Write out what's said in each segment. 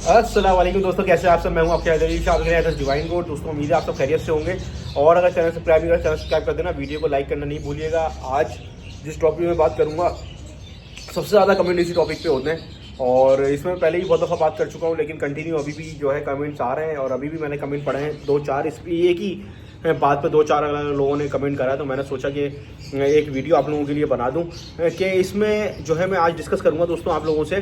अस्सलाम वालेकुम दोस्तों, कैसे आप सब। मैं हूं आपके एड्रेस डिवाइन गोड। दोस्तों उम्मीद है आप सब खैरियत से होंगे। और अगर चैनल सब्सक्राइब नहीं करें, चैनल सब्सक्राइब कर देना, वीडियो को लाइक करना नहीं भूलिएगा। आज जिस टॉपिक में बात करूंगा, सबसे ज़्यादा कमेंट इसी टॉपिक पे होते हैं और इसमें पहले ही बहुत दफ़ा बात कर चुका हूं, लेकिन कंटिन्यू अभी भी जो है कमेंट्स आ रहे हैं और अभी भी मैंने कमेंट पढ़े हैं 2-4। इस एक ही बात पे 2-4 अलग लोगों ने कमेंट करा है, तो मैंने सोचा कि एक वीडियो आप लोगों के लिए बना दूं कि इसमें जो है मैं आज डिस्कस करूंगा दोस्तों आप लोगों से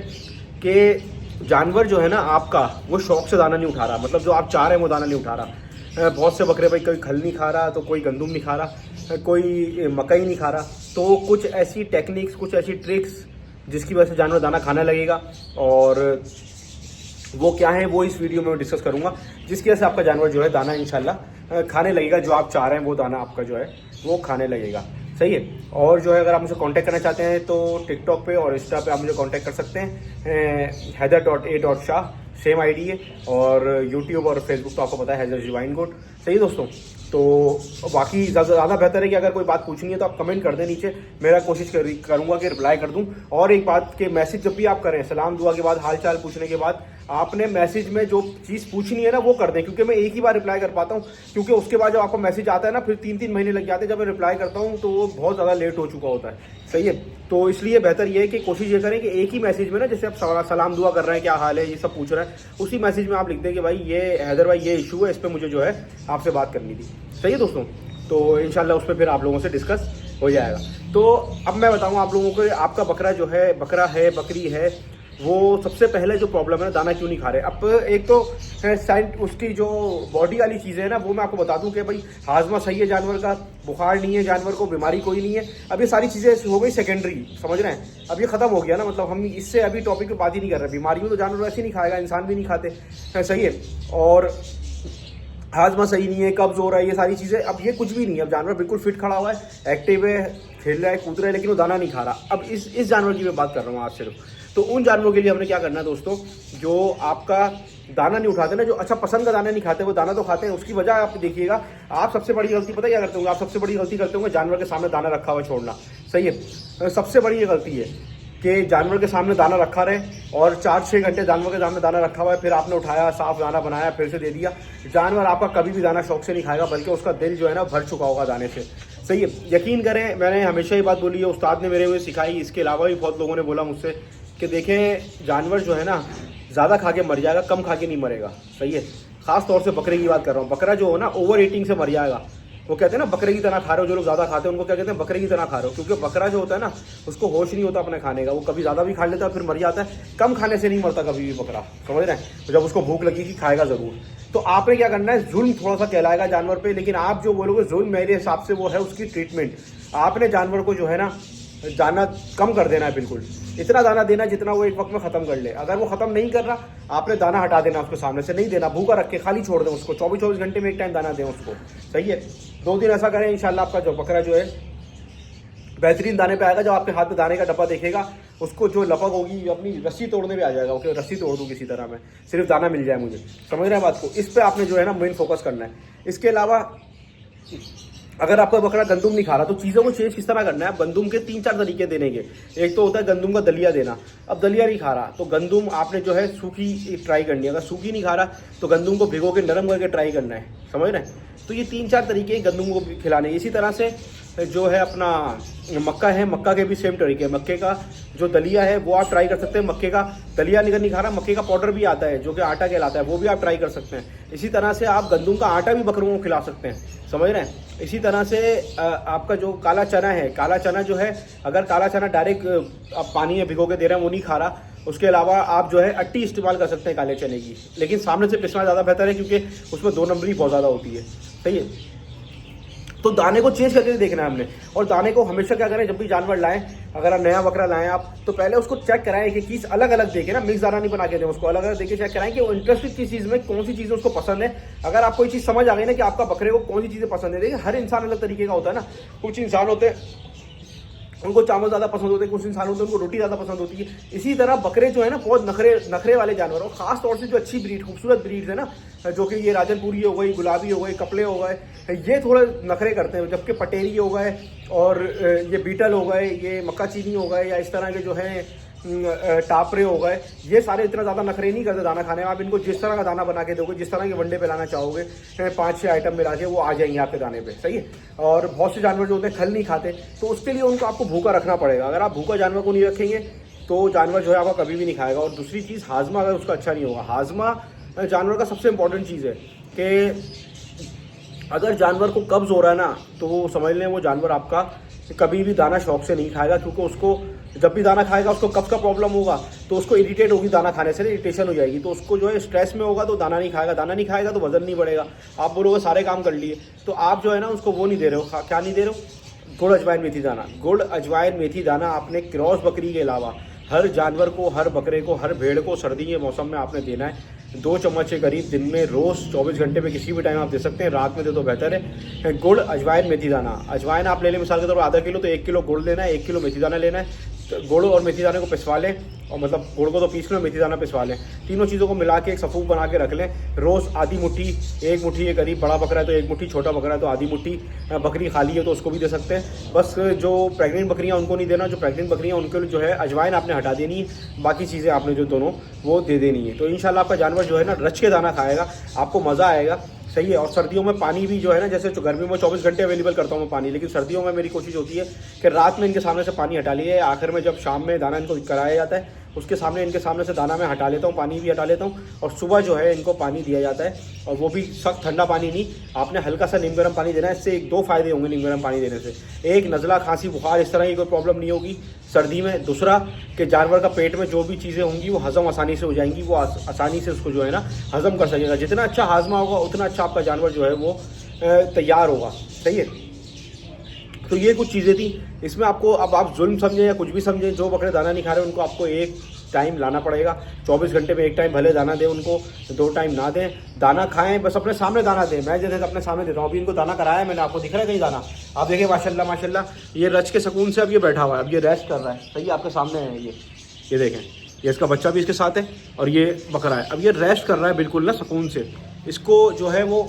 कि जानवर जो है ना आपका, वो शौक से दाना नहीं उठा रहा। मतलब जो आप चाह रहे हैं वो दाना नहीं उठा रहा। बहुत से बकरे भाई कोई खल नहीं खा रहा, तो कोई गंदुम नहीं खा रहा, कोई मकई नहीं खा रहा। तो कुछ ऐसी टेक्निक्स, कुछ ऐसी ट्रिक्स जिसकी वजह से जानवर दाना खाने लगेगा, और वो क्या है वो इस वीडियो में मैं डिस्कस करूंगा, जिसकी वजह से आपका जानवर जो है दाना इंशाल्लाह खाने लगेगा। जो आप चाह रहे हैं वो दाना आपका जो है वो खाने लगेगा। सही है। और जो है अगर आप मुझे कांटेक्ट करना चाहते हैं तो टिकटॉक पे और इंस्टा पे आप मुझे कांटेक्ट कर सकते हैं। हैदर.a.शाह सेम आईडी है, और यूट्यूब और फेसबुक तो आपको पता है हैदर डिवाइन गोड। सही है दोस्तों। तो बाकी ज़्यादा बेहतर है कि अगर कोई बात पूछनी है तो आप कमेंट कर दें नीचे, मेरा कोशिश करूँगा कि रिप्लाई कर दूँ। और एक बात के मैसेज जब भी आप करें, सलाम दुआ के बाद, हाल चाल पूछने के बाद, आपने मैसेज में जो चीज़ पूछनी है ना वो कर दें, क्योंकि मैं एक ही बार रिप्लाई कर पाता हूँ। क्योंकि उसके बाद जब आपको मैसेज आता है ना, फिर 3-3 महीने लग जाते हैं जब मैं रिप्लाई करता हूँ, तो वो बहुत ज़्यादा लेट हो चुका होता है। सही है। तो इसलिए बेहतर ये है कि कोशिश ये करें कि एक ही मैसेज में ना, जैसे आप सलाम दुआ कर रहे हैं, क्या हाल है, ये सब पूछ रहे हैं, उसी मैसेज में आप लिख दें कि भाई ये हैदर भाई ये इशू है, इस पर मुझे जो है आपसे बात करनी थी। सही है दोस्तों। तो इंशाल्लाह उस पर फिर आप लोगों से डिस्कस हो जाएगा। तो अब मैं बताऊँ आप लोगों को, आपका बकरा जो है, बकरा है, बकरी है, वो सबसे पहले जो प्रॉब्लम है, दाना क्यों नहीं खा रहे। अब एक तो साइड उसकी जो बॉडी वाली चीज़ें हैं ना, वो मैं आपको बता दूं कि भाई हाजमा सही है जानवर का, बुखार नहीं है जानवर को, बीमारी कोई नहीं है। अब ये सारी चीज़ें हो गई सेकेंडरी, समझ रहे हैं। अब ये खत्म हो गया ना, मतलब हम इससे अभी टॉपिक पे बात ही नहीं कर रहे। बीमारियों तो जानवर वैसे ही नहीं खाएगा, इंसान भी नहीं खाते। सही है। और हाजमा सही नहीं है, कब्ज हो रहा है, ये सारी चीज़ें, अब ये कुछ भी नहीं है। अब जानवर बिल्कुल फिट खड़ा हुआ है, एक्टिव है, खेल रहा है, कूद रहा है, लेकिन वो दाना नहीं खा रहा। अब इस जानवर की मैं बात कर रहा हूँ आज सिर्फ। तो उन जानवरों के लिए हमने क्या करना है दोस्तों, जो आपका दाना नहीं उठाते ना, जो अच्छा पसंद का दाना नहीं खाते, वो दाना तो खाते हैं। उसकी वजह आप देखिएगा, आप सबसे बड़ी गलती पता है क्या करते होंगे, आप सबसे बड़ी गलती करते होंगे जानवर के सामने दाना रखा हुआ छोड़ना। सही है। सबसे बड़ी ये गलती है कि जानवर के सामने दाना रखा रहे और 4-6 घंटे जानवर के सामने दाना रखा हुआ है, फिर आपने उठाया, साफ दाना बनाया, फिर से दे दिया। जानवर आपका कभी भी दाना शौक से नहीं खाएगा, बल्कि उसका दिल जो है ना भर चुका होगा दाने से। सही है। यकीन करें, मैंने हमेशा ही बात बोली है, उस्ताद ने मेरे हुए सिखाई, इसके अलावा भी बहुत लोगों ने बोला मुझसे कि देखें जानवर जो है ना ज़्यादा खा के मर जाएगा, कम खा के नहीं मरेगा। सही है। ख़ास तौर से बकरे की बात कर रहा हूँ। बकरा जो हो ना, ओवर ईटिंग से मर जाएगा। वो कहते हैं ना बकरे की तरह खा रहे हो, जो लोग ज़्यादा खाते हैं उनको क्या कहते हैं, बकरे की तरह खा रहे हो। क्योंकि बकरा जो होता है ना, उसको होश नहीं होता अपने खाने का, वो कभी ज़्यादा भी खा लेता है फिर मर जाता है। कम खाने से नहीं मरता कभी भी बकरा, समझ रहे हैं। तो जब उसको भूख लगेगी खाएगा ज़रूर। तो आपने क्या करना है, जुल्म थोड़ा सा कहलाएगा जानवर पे, लेकिन आप जो बोलोगे जुल्म, मेरे हिसाब से वो है उसकी ट्रीटमेंट। आपने जानवर को जो है ना दाना कम कर देना है, बिल्कुल इतना दाना देना जितना वो एक वक्त में ख़त्म कर ले। अगर वो ख़त्म नहीं कर रहा, आपने दाना हटा देना, उसके सामने से नहीं देना, भूखा रख के खाली छोड़ दें उसको। 24-24 घंटे में एक टाइम दाना दें उसको। सही है। 2 दिन ऐसा करें, इंशाल्लाह आपका जो बकरा जो है बेहतरीन दाने पे आएगा। जब आपके हाथ में दाने का डब्बा देखेगा, उसको जो लपक होगी अपनी रस्सी तोड़ने पे आ जाएगा। ओके, रस्सी तोड़ दूँ किसी तरह में, सिर्फ दाना मिल जाए मुझे। समझ रहे हैं बात को। इस पर आपने जो है ना मेन फोकस करना है। इसके अलावा अगर आपका बकरा गंदुम नहीं खा रहा, तो चीज़ों को चेंज किस तरह करना है। गंदुम के 3-4 तरीके देने के। एक तो होता है गंदुम का दलिया देना। अब दलिया नहीं खा रहा तो गंदुम आपने जो है सूखी ट्राई करनी है। अगर सूखी नहीं खा रहा तो गंदुम को भिगो के नरम करके ट्राई करना है। समझ रहे हैं। तो ये 3-4 तरीके गंदुम को खिलाने। इसी तरह से जो है अपना मक्का है, मक्का के भी सेम तरीके। मक्के का जो दलिया है वो आप ट्राई कर सकते हैं। मक्के का दलिया नहीं खा रहा, मक्के का पाउडर भी आता है जो कि आटा कहलाता है, वो भी आप ट्राई कर सकते हैं। इसी तरह से आप गंदुम का आटा भी बकरों को खिला सकते हैं। समझ रहे हैं। इसी तरह से आपका जो काला चना है, काला चना जो है, अगर काला चना डायरेक्ट आप पानी में भिगो के दे रहे हैं, वो नहीं खा रहा, उसके अलावा आप जो है अट्टी इस्तेमाल कर सकते हैं काले चने की, लेकिन सामने से पिसना ज़्यादा बेहतर है, क्योंकि उसमें 2 नंबरी बहुत ज़्यादा होती है। सही है। तो दाने को चेंज करके देखना है हमने। और दाने को हमेशा क्या करें, जब भी जानवर लाएं, अगर आप नया बकरा लाएं आप, तो पहले उसको चेक कराएं कि चीज़ अलग अलग देखें ना, मिक्स दाना नहीं बना के दें उसको, अलग अलग देके चेक कराएं कि वो इंटरेस्टेड किस चीज़ में, कौन सी चीज़ उसको पसंद है। अगर आपको कोई चीज़ समझ आ गई ना कि आपका बकरे को कौन सी चीज़ें पसंद है। देखिए हर इंसान अलग तरीके का होता है ना। कुछ इंसान होते हैं उनको चावल ज़्यादा पसंद होते हैं, कुछ इंसान होते हैं उनको रोटी ज़्यादा पसंद होती है। इसी तरह बकरे जो है ना बहुत नखरे वाले जानवर हो, खास तौर से जो अच्छी ब्रीड, खूबसूरत ब्रीड है ना, जो कि ये राजनपुरी हो गई, गुलाबी हो गई, कपले हो गए, ये थोड़े नखरे करते हैं। जबकि पटेरी हो गए और ये बीटल हो गए, ये मक्का चीनी हो गए, या इस तरह के जो है टापरे हो गए, ये सारे इतना ज़्यादा नखरे नहीं करते दाना खाने में। आप इनको जिस तरह का दाना बना के दोगे, जिस तरह के वनडे पे लाना चाहोगे, 5-6 आइटम मिला के वो आ जाएंगे आपके दाने पे, सही है। और बहुत से जानवर जो होते हैं खल नहीं खाते, तो उसके लिए उनको आपको भूखा रखना पड़ेगा। अगर आप भूखा जानवर को नहीं रखेंगे तो जानवर जो है आपका कभी भी नहीं खाएगा। और दूसरी चीज़, हाजमा अगर उसका अच्छा नहीं होगा, हाजमा जानवर का सबसे इंपॉर्टेंट चीज़ है कि अगर जानवर को कब्ज़ हो रहा है ना, तो वो समझ लें वो जानवर आपका कभी भी दाना शौक से नहीं खाएगा, क्योंकि उसको जब भी दाना खाएगा उसको कब्ज़ का प्रॉब्लम होगा, तो उसको इरिटेट होगी दाना खाने से, इरिटेशन हो जाएगी, तो उसको जो है स्ट्रेस में होगा तो दाना नहीं खाएगा, दाना नहीं खाएगा तो वजन नहीं बढ़ेगा। आप बोलोगे सारे काम कर लिए, तो आप जो है ना उसको वो नहीं दे रहे हो, क्या नहीं दे रहे हो, गुड़ अजवाइन मेथी दाना। गुड़ अजवाइन मेथी दाना आपने क्रॉस बकरी के अलावा हर जानवर को, हर बकरे को, हर भेड़ को सर्दी के मौसम में आपने देना है। 2 चम्मच के करीब दिन में, रोज़ 24 घंटे में किसी भी टाइम आप दे सकते हैं, रात में दे तो बेहतर है। गुड़ अजवाइन मेथी दाना, अजवाइन आप ले लें मिसाल के तौर पर आधा किलो, तो 1 किलो गुड़ लेना है, 1 किलो मेथी दाना लेना है। तो गुड़ और मेथी दाने को पिसवा लें, और मतलब गुड़ को तो पीस लें, मेथी दाना पिसवा लें, तीनों चीज़ों को मिला के एक सफूक बना के रख लें। रोज़ आधी मुट्ठी, 1 मुट्ठी के करीब, बड़ा बकरा है तो 1 मुट्ठी, छोटा बकरा है तो आधी मुट्ठी, बकरी खाली है तो उसको भी दे सकते हैं। बस जो प्रेग्नेंट बकरियां उनको नहीं देना, जो प्रेग्नेंट बकरियां उनके लिए जो है अजवाइन आपने हटा देनी है, बाकी चीज़ें आपने जो दोनों वो दे देनी है। तो इंशाल्लाह आपका जानवर जो है ना रच के दाना खाएगा, आपको मज़ा आएगा, सही है। और सर्दियों में पानी भी जो है ना, जैसे गर्मी में 24 घंटे अवेलेबल करता हूँ मैं पानी, लेकिन सर्दियों में मेरी कोशिश होती है कि रात में इनके सामने से पानी हटा लिए, आखिर में जब शाम में दाना इनको कराया जाता है उसके सामने, इनके सामने से दाना मैं हटा लेता हूँ, पानी भी हटा लेता हूँ, और सुबह जो है इनको पानी दिया जाता है, और वो भी सख्त ठंडा पानी नहीं, आपने हल्का सा नीम गर्म पानी देना है। इससे 2 फायदे होंगे नीम गर्म पानी देने से, एक नज़ला, खांसी, बुखार इस तरह की कोई प्रॉब्लम नहीं होगी सर्दी में। दूसरा कि जानवर का पेट में जो भी चीज़ें होंगी वो हज़म आसानी से हो जाएंगी, वो आसानी से उसको जो है ना हज़म कर सकेगा। जितना अच्छा हाजमा होगा उतना अच्छा आपका जानवर जो है वो तैयार होगा, सही है। तो ये कुछ चीज़ें थी इसमें। आपको अब आप जुल्म समझें या कुछ भी समझें, जो बकरे दाना नहीं खा रहे उनको आपको एक टाइम लाना पड़ेगा। 24 घंटे में एक टाइम भले दाना दें उनको, 2 टाइम ना दें, दाना खाएं, बस अपने सामने दाना दें। मैं जैसे अपने सामने देता हूँ, अभी इनको दाना कराया है मैंने, आपको दिख रहा है कहीं दाना, आप देखिए माशाल्लाह माशाल्लाह, ये रच के सुकून से अब ये बैठा हुआ है, अब ये रेस्ट कर रहा है, सही है, आपके सामने है ये देखें, ये इसका बच्चा भी इसके साथ है और ये बकरा है, अब ये रेस्ट कर रहा है बिल्कुल ना सुकून से। इसको जो है वो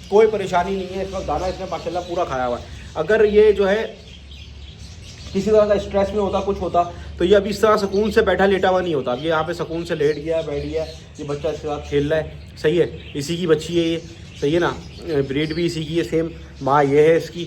कोई परेशानी नहीं है, इस वक्त दाना इसने माशाल्लाह पूरा खाया हुआ है। अगर ये जो है किसी तरह का स्ट्रेस में होता, कुछ होता, तो ये अभी इस तरह सुकून से बैठा लेटा हुआ नहीं होता। अब ये यहाँ पे सुकून से लेट गया, बैठ गया, ये बच्चा इसके साथ खेल रहा है, सही है, इसी की बच्ची है ये, सही है ना, ब्रीड भी इसी की है, सेम माँ ये है इसकी,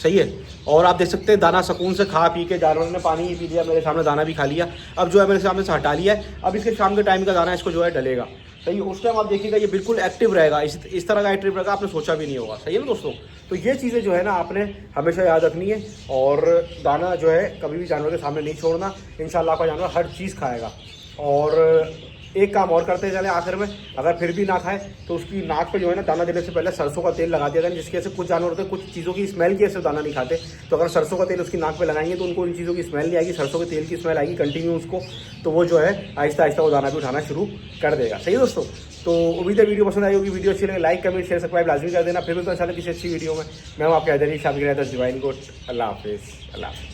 सही है। और आप देख सकते हैं दाना सुकून से खा पी के, जानवर ने पानी ही पी लिया, मेरे सामने दाना भी खा लिया, अब जो है मेरे सामने से हटा लिया है। अब इसके शाम के टाइम का दाना इसको जो है डलेगा, सही है। उस टाइम आप देखिएगा ये बिल्कुल एक्टिव रहेगा, इस तरह का एक्टिव रहेगा, आपने सोचा भी नहीं होगा, सही है ना दोस्तों। तो ये चीज़ें जो है ना आपने हमेशा याद रखनी है, और दाना जो है कभी भी जानवर के सामने नहीं छोड़ना। इंशाल्लाह आपका जानवर हर चीज़ खाएगा। और एक काम और करते चले आखिर में, अगर फिर भी ना खाए तो उसकी नाक पे जो है ना दाना देने से पहले सरसों का तेल लगा दिया जाए, जिसकी वजह से कुछ जानवर होते हैं कुछ चीज़ों की स्मेल की वजह से दाना नहीं खाते, तो अगर सरसों का तेल उसकी नाक पे लगाएंगे तो उनको इन चीज़ों की स्मेल नहीं आएगी, सरसों के तेल की स्मेल आएगी कंटिन्यू उसको, तो वो जो है आहिस्ता आहिस्ता वो दाना भी उठाना शुरू कर देगा, सही है दोस्तों। तो उम्मीद है वीडियो पसंद आई होगी, वीडियो अच्छी लगे लाइक कमेंट शेयर सब्सक्राइब लाजमी कर देना। फिर तो इंशाल्लाह किसी अच्छी वीडियो में मैं हूँ आपके हैदरी शाह डिवाइन गोट। अल्लाह हाफिज़।